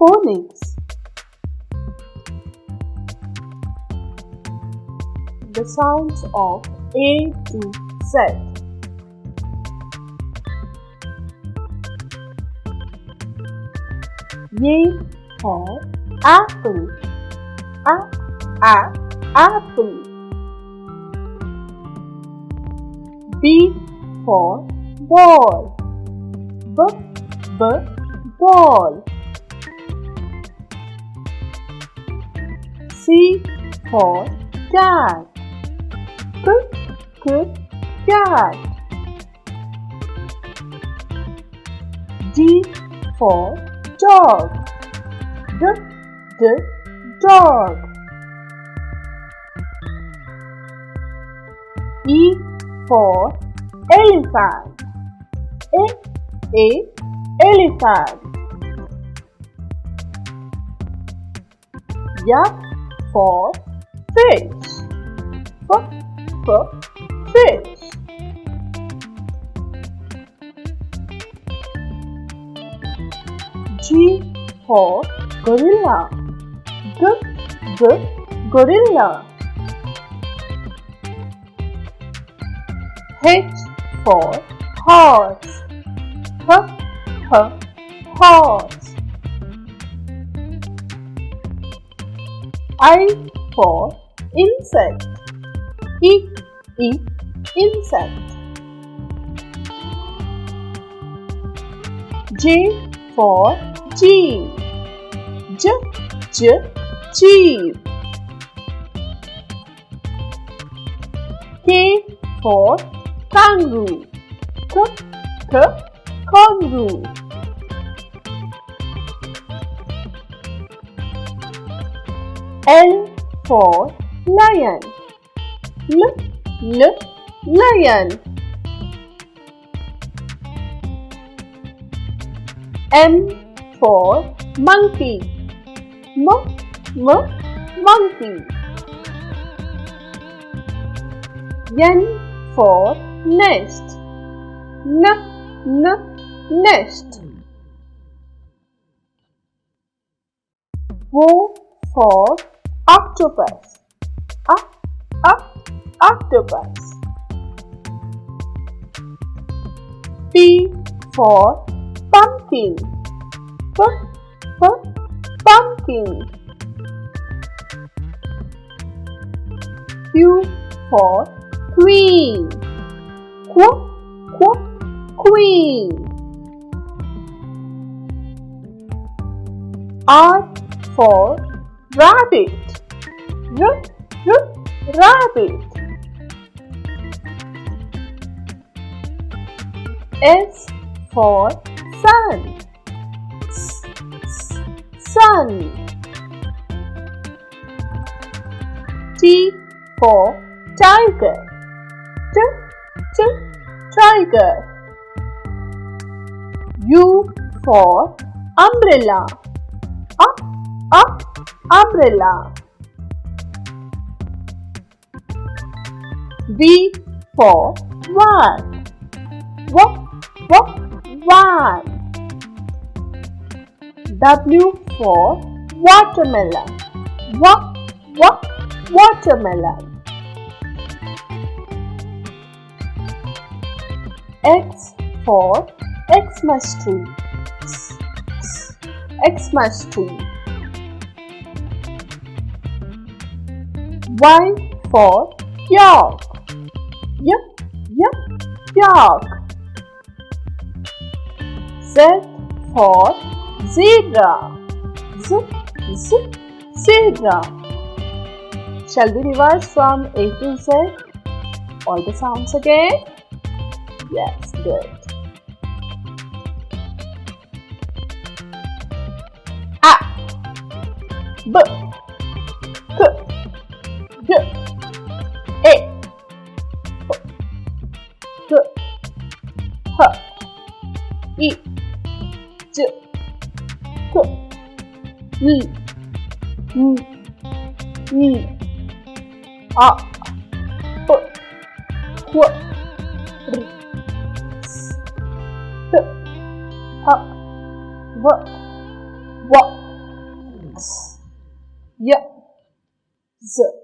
Phonics. The sounds of A to Z. A for apple. Apple. B for ball. Ball. C for cat. Cat. D for dog. Dog. E for elephant. Elephant. F for fish. Fish. G for gorilla. Gorilla. H for horse. Horse. I for insect. Insect. J for jeep. Jeep. K for kangaroo. Kangaroo. L for lion. Lion. M for monkey. Monkey. N for nest. Nest. O for octopus. Octopus. P for pumpkin. Pumpkin. Q for queen. Queen. R for rabbit. Rabbit. S for sun. Sun. T for tiger. Tiger. U for umbrella. Umbrella. V for van. Van. W for watermelon. Watermelon. X for Xmas tree. Xmas tree. Y for York. York. Z for zebra. Zebra. Shall we revise from A to Z? All the sounds again? Yes, good. A, B, K, G, A, F, G, H, I, J, K, L, M, N, A, P, Q, R, S, T, H, V, W, phonics. Y, z,